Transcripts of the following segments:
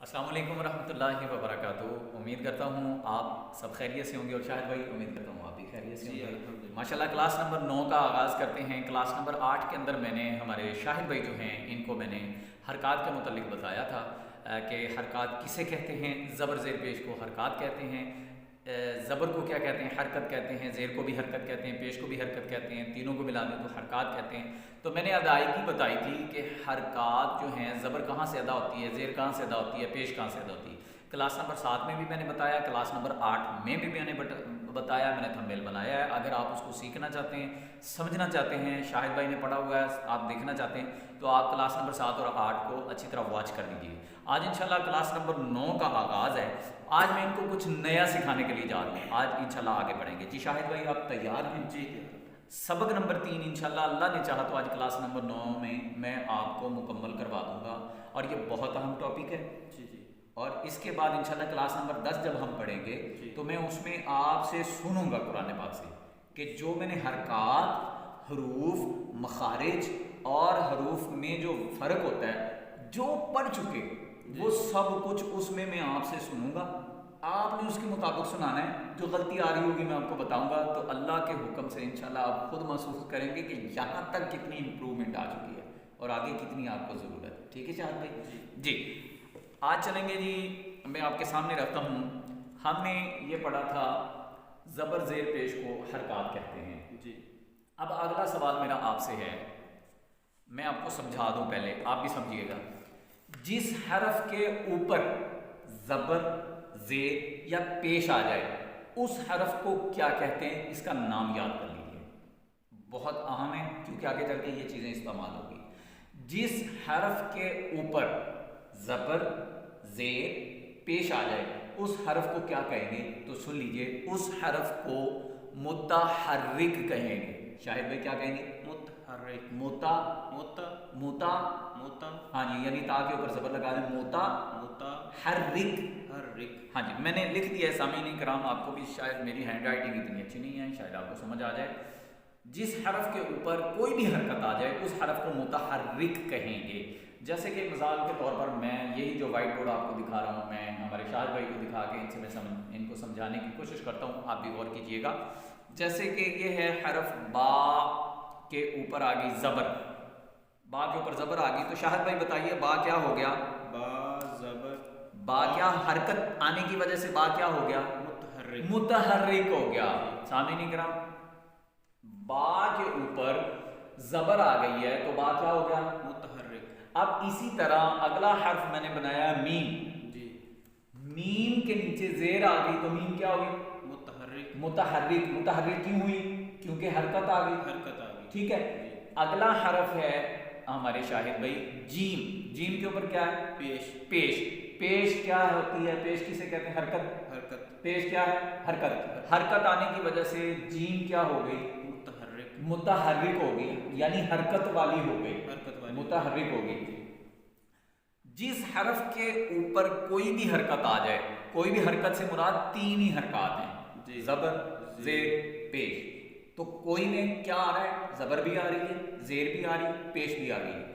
السلام علیکم ورحمۃ اللہ وبرکاتہ۔ امید کرتا ہوں آپ سب خیریت سے ہوں گے، اور شاہد بھائی امید کرتا ہوں آپ بھی خیریت سے ہوں گے ماشاء اللہ۔ کلاس نمبر 9 کا آغاز کرتے ہیں۔ کلاس نمبر 8 کے اندر میں نے ہمارے شاہد بھائی جو ہیں ان کو میں نے حرکات کے متعلق بتایا تھا کہ حرکات کسے کہتے ہیں۔ زبر زیر پیش کو حرکات کہتے ہیں، زبر کو کیا کہتے ہیں؟ حرکت کہتے ہیں، زیر کو بھی حرکت کہتے ہیں، پیش کو بھی حرکت کہتے ہیں، تینوں کو ملا دیں تو حرکات کہتے ہیں۔ تو میں نے ادائیگی بتائی تھی کہ حرکات جو ہیں زبر کہاں سے ادا ہوتی ہے، زیر کہاں سے ادا ہوتی ہے، پیش کہاں سے ادا ہوتی ہے۔ کلاس نمبر 7 میں بھی میں نے بتایا، کلاس نمبر 8 میں بھی میں نے بتایا، میں نے تھمبنیل بنایا ہے۔ اگر آپ اس کو سیکھنا چاہتے ہیں، سمجھنا چاہتے ہیں، شاہد بھائی نے پڑھا ہوا ہے، آپ دیکھنا چاہتے ہیں تو آپ کلاس نمبر 7 اور 8 کو اچھی طرح واچ کر لیجیے۔ آج انشاءاللہ کلاس نمبر 9 کا آغاز ہے۔ آج میں ان کو کچھ نیا سکھانے کے لیے جا رہا ہوں۔ آج انشاءاللہ آگے بڑھیں گے۔ جی شاہد بھائی آپ تیار ہیں؟ جی سبق نمبر 3 انشاءاللہ اللہ نے چاہا تو آج کلاس نمبر 9 میں آپ کو مکمل کروا دوں گا، اور یہ بہت اہم ٹاپک ہے۔ جی اور اس کے بعد انشاءاللہ کلاس نمبر 10 جب ہم پڑھیں گے تو میں اس میں آپ سے سنوں گا قرآن پاک سے کہ جو میں نے حرکات، حروف، مخارج اور حروف میں جو فرق ہوتا ہے جو پڑھ چکے وہ سب کچھ اس میں آپ سے سنوں گا۔ آپ نے اس کے مطابق سنانا ہے۔ جو غلطی آ رہی ہوگی میں آپ کو بتاؤں گا، تو اللہ کے حکم سے انشاءاللہ آپ خود محسوس کریں گے کہ یہاں تک کتنی امپرومنٹ آ چکی ہے اور آگے کتنی آپ کو ضرورت ہے۔ ٹھیک ہے شاہد بھائی؟ جی آج چلیں گے جی، میں آپ کے سامنے رکھتا ہوں۔ ہم نے یہ پڑھا تھا زبر زیر پیش کو حرکات کہتے ہیں۔ جی اب اگلا سوال میرا آپ سے ہے، میں آپ کو سمجھا دوں، پہلے آپ بھی سمجھیے گا۔ جس حرف کے اوپر زبر، زیر یا پیش آ جائے اس حرف کو کیا کہتے ہیں؟ اس کا نام یاد کر لیجیے، بہت اہم ہے کیونکہ آگے چل کے یہ چیزیں استعمال ہوگی۔ جس حرف کے اوپر زبر، زیر، پیش آ جائے اس حرف کو کیا کہیں گے؟ تو سن لیجئے، اس حرف کو متحرک کہیں گے۔ شاہد بھائی کیا کہیں گے؟ متحرک، موتا، موتا، موتا، موتا، ہاں جی، یعنی تا کے اوپر زبر لگا دیں، موتا، موتا، حرک۔ حرک۔ ہاں جی میں نے لکھ دیا ہے سامعین کرام، آپ کو بھی شاید میری ہینڈ رائٹنگ اتنی اچھی نہیں ہے، شاید آپ کو سمجھ آ جائے۔ جس حرف کے اوپر کوئی بھی حرکت آ جائے اس حرف کو متحرک کہیں گے۔ جیسے کہ مثال کے طور پر میں یہی جو وائٹ بورڈ آپ کو دکھا رہا ہوں، میں ہمارے شاہد بھائی کو دکھا کے ان کو سمجھانے کی کوشش کرتا ہوں، آپ بھی غور کیجئے گا۔ جیسے کہ یہ ہے حرف با کے اوپر آ گئی زبر، با کے اوپر زبر آ گئی، تو شاہد بھائی بتائیے با کیا ہو گیا؟ با زبر، با کیا حرکت آنے کی وجہ سے با کیا ہو گیا؟ متحرک، متحرک ہو گیا۔ سامعین کرام با کے اوپر زبر آ گئی ہے تو با کیا ہو گیا؟ متحرک۔ اب اسی طرح اگلا حرف میں نے بنایا میم۔ جی میم کے نیچے زیر آ گئی تو میم کیا ہوگی؟ متحرک، متحرک۔ متحرک کیوں ہوئی؟ کیونکہ حرکت آ گئی۔ حرکت آ گئی۔ ٹھیک ہے، اگلا حرف ہے ہمارے شاہد بھائی جیم۔ جیم کے اوپر کیا ہے؟ پیش، پیش۔ پیش کیا ہوتی ہے؟ پیش کسے کہتے ہیں؟ حرکت۔ حرکت، پیش کیا ہے؟ حرکت۔ حرکت آنے کی وجہ سے جیم کیا ہو گئی؟ متحرک، متحرک ہو گئی، یعنی حرکت والی ہو گئی، حرکت والی، متحرک ہو گئی۔ جس حرف کے اوپر کوئی بھی حرکت آ جائے، کوئی بھی حرکت سے مراد 3 ہی حرکات ہیں، جی، زبر، زیر، پیش۔ تو کوئی میں کیا آ رہا ہے؟ زبر بھی آ رہی ہے، زیر بھی آ رہی ہے، پیش بھی آ رہی ہے۔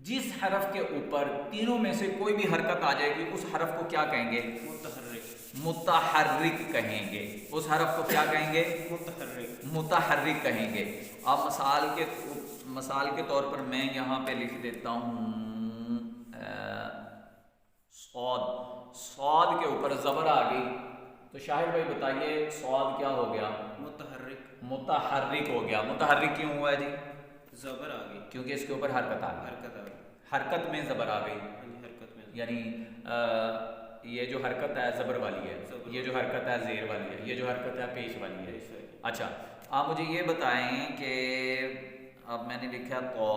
جس حرف کے اوپر تینوں میں سے کوئی بھی حرکت آ جائے گی اس حرف کو کیا کہیں گے؟ متحرک، متحرک کہیں گے۔ اس حرف کو کیا کہیں گے؟ متحرک۔ متحرک کہیں گے۔ اب مثال کے طور پر میں یہاں پہ لکھ دیتا ہوں صاد۔ صاد کے اوپر زبر آ گئی تو شاہد بھائی بتائیے صاد کیا ہو گیا؟ متحرک، متحرک ہو گیا۔ متحرک کیوں ہوا ہے جی؟ زبر آ گئی، کیونکہ اس کے اوپر حرکت آ گئی، حرکت آ گئی، حرکت میں زبر آ گئی، حرکت میں، یعنی یہ جو حرکت ہے زبر والی ہے، یہ جو حرکت ہے زیر والی ہے، یہ جو حرکت ہے پیش والی ہے۔ اچھا آپ مجھے یہ بتائیں کہ اب میں نے لکھا تو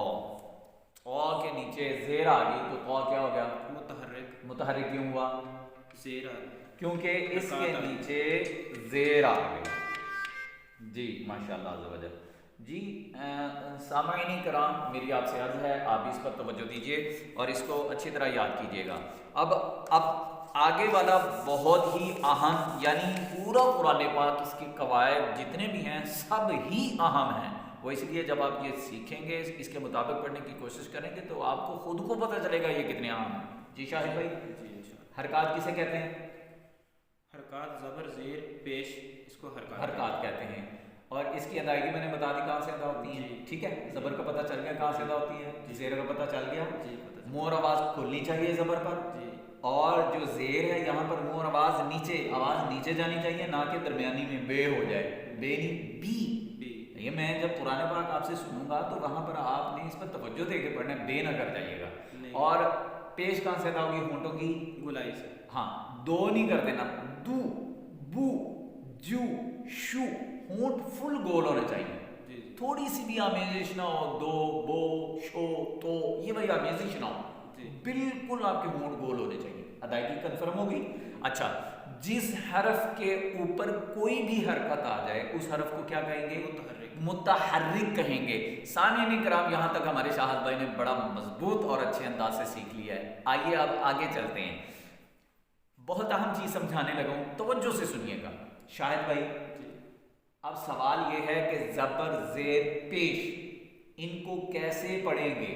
کے نیچے زیر آ گئی تو تو کیا ہو گیا؟ متحرک، متحرک کیوں ہوا؟ زیر آ گئی، کیونکہ اس کے نیچے زیر آ گئی۔ جی ماشاءاللہ عز و جل۔ جی سامعین کرام میری آپ سے عرض ہے آپ اس پر توجہ دیجئے اور اس کو اچھی طرح یاد کیجئے گا۔ اب آگے والا بہت ہی اہم، یعنی پورا قرآن پاک اس کے قواعد جتنے بھی ہیں سب ہی اہم ہیں، وہ اس لیے جب آپ یہ سیکھیں گے اس کے مطابق پڑھنے کی کوشش کریں گے تو آپ کو خود کو پتہ چلے گا یہ کتنے اہم ہیں۔ جی شاہد بھائی؟ جی انشاءاللہ۔ حرکات کسے کہتے ہیں؟ حرکات زبر زیر پیش اس کو حرکات کہتے ہیں. اور اس کی ادائیگی میں نے بتا دی کہاں سے ادا ہوتی ہیں. ٹھیک ہے، زبر کا پتہ چل گیا کہاں سے ادا ہوتی ہے، زیر کا پتہ چل گیا. مور آواز کھلنی چاہیے زبر پر، اور جو زیر ہے یہاں پر مور آواز نیچے جانی چاہیے، نہ کہ درمیانی میں بے ہو جائے. بے نہیں، بی. یہ میں جب قرآن پاک آپ سے سنوں گا تو وہاں پر آپ نے اس پر توجہ دے کے پڑھنا ہے، بے نہ کر جائیے گا. اور پیش کہاں سے ادا ہوگی؟ ہونٹوں کی گلائی سے. ہاں، دو نہیں کر دینا. دو، بو، جو، شو، ہونٹ فل گول ہونے چاہیے. تھوڑی سی بھی آمیزش نہ ہو، دو، بو، شو، تو، یہ بھائی آمیزش نہ ہو. بالکل آپ کے ہونٹ گول ہونے چاہیے. ادائیگی کنفرم ہوگی. اچھا، جس حرف کے اوپر کوئی بھی حرکت آ جائے اس حرف کو کیا کہیں گے؟ متحرک کہیں گے. سامعین کرام، یہاں تک ہمارے شاہد بھائی نے بڑا مضبوط اور اچھے انداز سے سیکھ لیا ہے. آئیے اب آگے چلتے ہیں. بہت اہم چیز سمجھانے لگا ہوں، توجہ سے سنیے گا. شاہد بھائی، اب سوال یہ ہے کہ زبر زیر پیش ان کو کیسے پڑھیں گے؟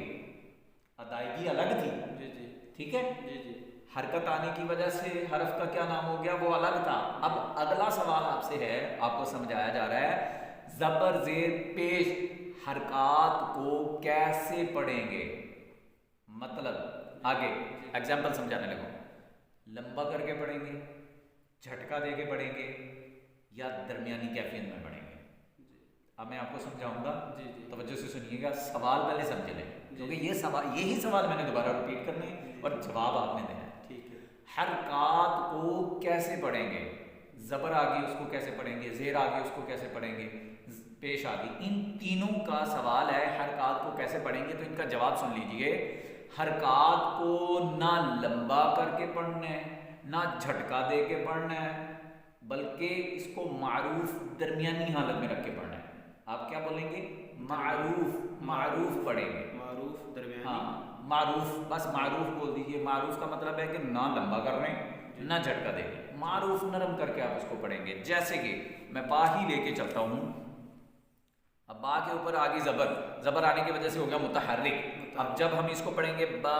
ادائیگی الگ تھی، ٹھیک ہے، حرکت آنے کی وجہ سے حرف کا کیا نام ہو گیا، وہ الگ تھا. اب اگلا سوال آپ سے ہے، آپ کو سمجھایا جا رہا ہے زبر زیر پیش حرکات کو کیسے پڑھیں گے. مطلب آگے ایگزامپل سمجھانے لگا. لمبا کر کے پڑھیں گے، جھٹکا دے کے پڑھیں گے، یا درمیانی کیفیت میں پڑھیں گے؟ اب میں آپ کو سمجھاؤں گا، توجہ سے سنیے گا. سوال پہلے سمجھ لیں، کیونکہ یہی سوال میں نے دوبارہ ریپیٹ کرنے ہیں اور جواب آپ نے دینا ہے. حرکات کو کیسے پڑھیں گے؟ زبر آ گئی اس کو کیسے پڑھیں گے، زیر آ گئی اس کو کیسے پڑھیں گے، پیش آ گئی. ان تینوں کا سوال ہے حرکات کو کیسے پڑھیں گے. تو ان کا جواب سن لیجئے. حرکات کو نہ لمبا کر کے پڑھنا ہے، نہ جھٹکا دے کے پڑھنا ہے، بلکہ اس کو معروف درمیانی حالت میں رکھ کے پڑھنا ہے. آپ کیا بولیں گے؟ معروف پڑھیں گے. معروف درمیانی. ہاں، معروف، بس معروف بول دیجئے. معروف کا مطلب ہے کہ نہ لمبا کر رہے ہیں نہ جھٹکا دے رہے. معروف نرم کر کے آپ اس کو پڑھیں گے. جیسے کہ میں با ہی لے کے چلتا ہوں. اب با کے اوپر آگے زبر آنے کی وجہ سے ہو گیا متحرک. اب جب ہم اس کو پڑھیں گے با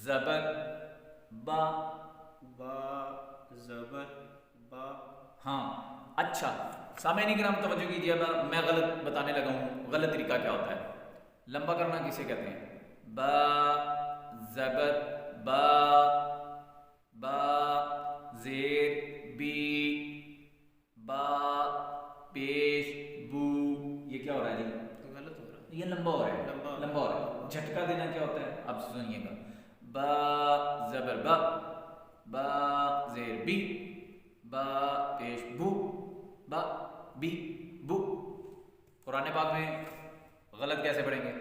زبر با، با زبر با. ہاں اچھا سامعین کرام توجہ کیجیے. اب میں غلط بتانے لگا ہوں. غلط طریقہ کیا ہوتا ہے؟ لمبا کرنا کسے کہتے ہیں؟ با زبر با، با زیر بی، با پیش بو. یہ کیا ہو رہا ہے جی؟ غلط ہو رہا ہے، یہ لمبا ہو رہا ہے، لمبا ہو رہا ہے. جھٹکا دینا کیا ہوتا ہے؟ اب سنیے گا. با زبر با، با زیر بی، با پیش بو، با بی بو. قرآن پاک میں غلط کیسے پڑھیں گے؟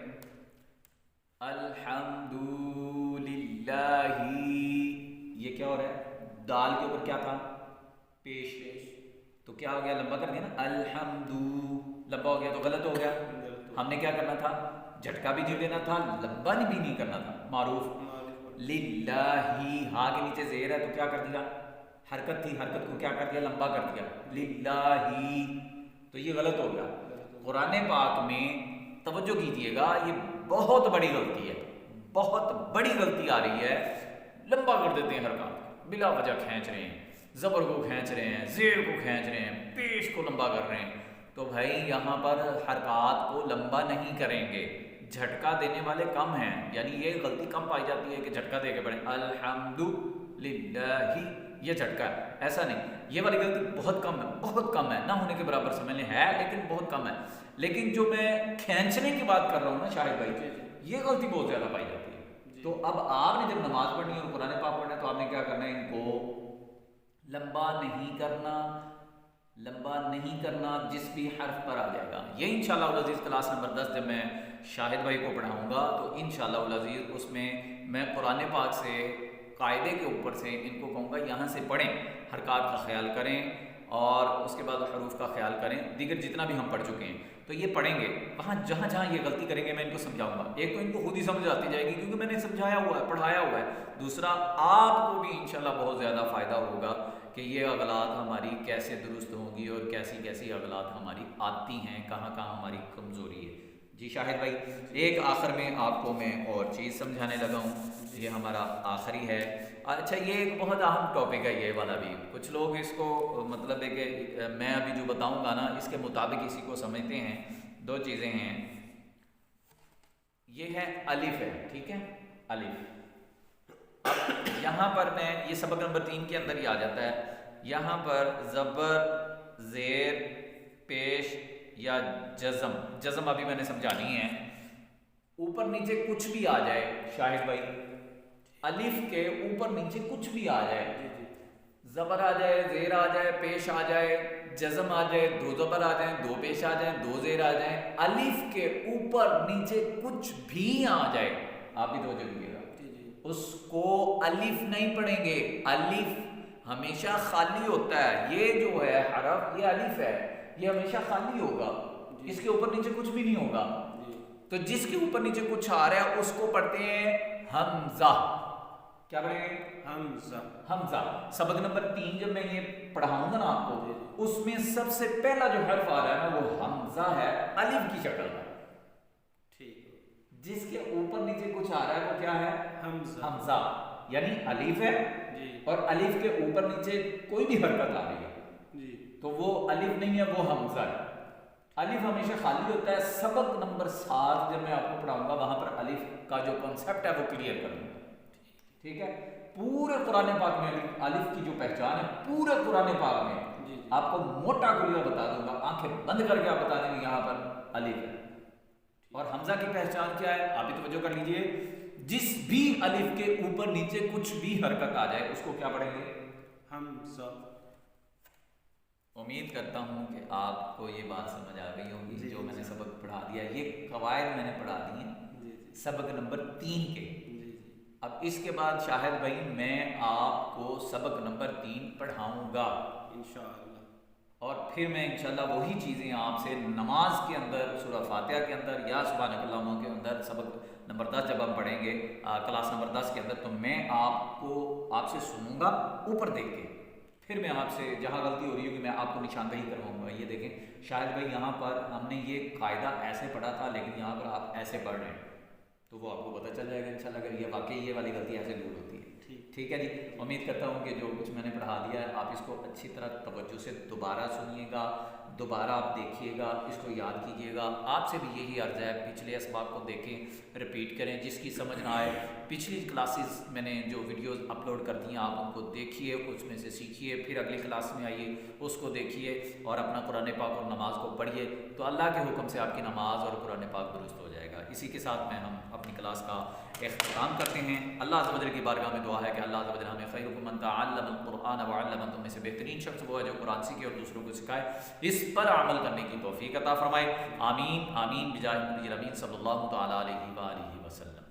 الحمدللہ. یہ کیا ہو رہا ہے؟ دال کے اوپر کیا تھا؟ پیش. تو کیا ہو گیا؟ لمبا کر دیا نا. الحمدو لمبا ہو گیا تو غلط ہو گیا. ہم نے کیا کرنا تھا؟ جھٹکا بھی نہیں دینا تھا، لمبا بھی نہیں کرنا تھا. معروف. للہ، ہاں کے نیچے زیر ہے تو کیا کر دیا؟ حرکت تھی، حرکت کو کیا کر دیا؟ لمبا کر دیا. للہ. تو یہ غلط ہو گیا. قرآن پاک میں توجہ کیجیے گا، یہ بہت بڑی غلطی ہے، بہت بڑی غلطی آ رہی ہے. لمبا کر دیتے ہیں حرکات، بلا وجہ کھینچ رہے ہیں، زبر کو کھینچ رہے ہیں، زیر کو کھینچ رہے ہیں، پیش کو لمبا کر رہے ہیں. تو بھائی یہاں پر حرکات کو لمبا نہیں کریں گے. جھٹکا دینے والے کم ہیں، یعنی یہ غلطی کم پائی جاتی ہے کہ جھٹکا دے کے پڑھیں الحمدللہ. یہ جھٹکا ہے، ایسا نہیں. یہ والی غلطی بہت کم ہے، بہت کم ہے، نہ ہونے کے برابر سمجھ لیں ہے لیکن بہت کم ہے. لیکن جو میں کھینچنے کی بات کر رہا ہوں نا شاہد بھائی، یہ غلطی بہت زیادہ پائی جاتی ہے. تو اب آپ نے جب نماز پڑھنی ہے اور قرآن پاک پڑھنا ہے تو آپ نے کیا کرنا ہے؟ ان کو لمبا نہیں کرنا، لمبا نہیں کرنا. جس بھی حرف پر آ جائے گا، یہ انشاءاللہ العزیز کلاس نمبر 10 جب میں شاہد بھائی کو پڑھاؤں گا تو انشاءاللہ العزیز اس میں قرآن پاک سے قاعدے کے اوپر سے ان کو کہوں گا یہاں سے پڑھیں، حرکات کا خیال کریں اور اس کے بعد حروف کا خیال کریں. دیگر جتنا بھی ہم پڑھ چکے ہیں تو یہ پڑھیں گے. وہاں جہاں جہاں یہ غلطی کریں گے میں ان کو سمجھاؤں گا. ایک تو ان کو خود ہی سمجھ آتی جائے گی کیونکہ میں نے سمجھایا ہوا ہے، پڑھایا ہوا ہے. دوسرا آپ کو بھی انشاءاللہ بہت زیادہ فائدہ ہوگا کہ یہ اغلاط ہماری کیسے درست ہوں گی اور کیسی کیسی اغلاط ہماری آتی ہیں، کہاں کہاں ہماری کمزوری ہے. جی شاہد بھائی، ایک آخر میں آپ کو میں اور چیز سمجھانے لگا ہوں، یہ ہمارا آخری ہے۔ اچھا یہ ایک بہت اہم ٹاپک ہے یہ والا بھی، کچھ لوگ اس کو مطلب ہے کہ میں ابھی جو بتاؤں گا نا اس کے مطابق اسی کو سمجھتے ہیں۔ دو چیزیں ہیں، یہ ہے الف ہے، ٹھیک ہے، الف۔ اب یہاں پر میں یہ سبق نمبر 3 کے اندر ہی آ جاتا ہے، یہاں پر زبر زیر پیش یا جزم ابھی میں نے سمجھانی ہے، اوپر نیچے کچھ بھی آ جائے شاہد بھائی، الف کے اوپر نیچے کچھ بھی آ جائے، زبر آ جائے، زیر آ جائے، پیش آ جائے، جزم آ جائے، دو زبر آ جائیں، دو پیش آ جائیں، دو زیر آ جائیں، الف کے اوپر نیچے کچھ بھی آ جائے، آپ بھی توجہ کیجیے گا، اس کو الف نہیں پڑھیں گے۔ الف ہمیشہ خالی ہوتا ہے، یہ جو ہے حرف، یہ الف ہے، یہ ہمیشہ خالی ہوگا، اس کے اوپر نیچے کچھ بھی نہیں ہوگا۔ تو جس کے اوپر نیچے کچھ آ رہا ہے اس کو پڑھتے ہیں حمزہ۔ کیا پڑھیں گے؟ حمزہ۔ سبق نمبر 3 جب میں یہ پڑھاؤں گا نا آپ کو، اس میں سب سے پہلا جو حرف آ رہا ہے نا وہ حمزہ ہے، الف کی شکل میں، جس کے اوپر نیچے کچھ آ رہا ہے وہ کیا ہے؟ حمزہ، یعنی الف ہے اور الف کے اوپر نیچے کوئی بھی حرکت آ رہی ہے تو وہ الف نہیں ہے، وہ حمزہ ہے۔ الف ہمیشہ خالی ہوتا ہے۔ سبق نمبر 7 جب میں آپ کو پڑھاؤں گا وہاں پر الف کا جو کنسیپٹ ہے وہ کلیئر کروں گا، ٹھیک ہے؟ پورے قرآن پاک میں الف کی جو پہچان ہے، پورے قرآن پاک میں آپ کو موٹا کلیئر بتا دوں گا، آنکھیں بند کر کے آپ بتا دیں گے یہاں پر الف ہے۔ اور حمزہ کی پہچان کیا ہے؟ آپ بھی توجہ کر لیجئے، جس بھی الف کے اوپر نیچے کچھ بھی حرکت آ جائے اس کو کیا پڑھیں گے؟ حمزہ۔ امید کرتا ہوں کہ آپ کو یہ بات سمجھ آ گئی ہوگی جو میں نے سبق پڑھا دیا، یہ قواعد میں نے پڑھا دی ہیں سبق نمبر 3 کے۔ اب اس کے بعد شاہد بھائی میں آپ کو سبق نمبر 3 پڑھاؤں گا انشاءاللہ، اور پھر میں انشاءاللہ وہی چیزیں آپ سے نماز کے اندر، سورہ فاتحہ کے اندر یا سبحانک اللہم کے اندر سبق نمبر 10 جب ہم پڑھیں گے کلاس نمبر 10 کے اندر، تو میں آپ سے سنوں گا اوپر دیکھ کے، پھر میں آپ سے جہاں غلطی ہو رہی ہوگی میں آپ کو نشان دہی کرواؤں گا۔ یہ دیکھیں شاہد بھائی یہاں پر ہم نے یہ قاعدہ ایسے پڑھا تھا لیکن یہاں پر آپ ایسے پڑھ رہے ہیں تو وہ آپ کو پتہ چل جائے گا انشاءاللہ اگر یہ واقعی یہ والی غلطی ایسے دور ہوتی ہے، ٹھیک ہے جی۔ امید کرتا ہوں کہ جو کچھ میں نے پڑھا دیا ہے آپ اس کو اچھی طرح توجہ سے دوبارہ سنیے گا، دوبارہ آپ دیکھیے گا، اس کو یاد کیجیے گا۔ آپ سے بھی یہی عرض ہے پچھلے اسباق کو دیکھیں، رپیٹ کریں، جس کی سمجھ نہ آئے پچھلی کلاسز میں نے جو ویڈیوز اپلوڈ کر دی ہیں آپ ان کو دیکھیے، اس میں سے سیکھیے، پھر اگلی کلاس میں آئیے اس کو دیکھیے اور اپنا قرآن پاک اور نماز کو پڑھیے، تو اللہ کے حکم سے آپ کی نماز اور قرآن پاک درست ہو جائے گا۔ اسی کے ساتھ میں ہم اپنی کلاس کا اختتام کرتے ہیں۔ اللہ عز و جل کی بارگاہ میں دعا ہے کہ اللہ عز و جل ہمیں خیرکم من تعلم القرآن وعلمہ، تم میں سے بہترین شخص وہ ہے جو قرآن سیکھے اور دوسروں کو سکھائے، اس پر عمل کرنے کی توفیق عطا فرمائے۔ آمین آمین بجاہ نبی الامین صلی اللہ تعالی علیہ وآلہ وسلم۔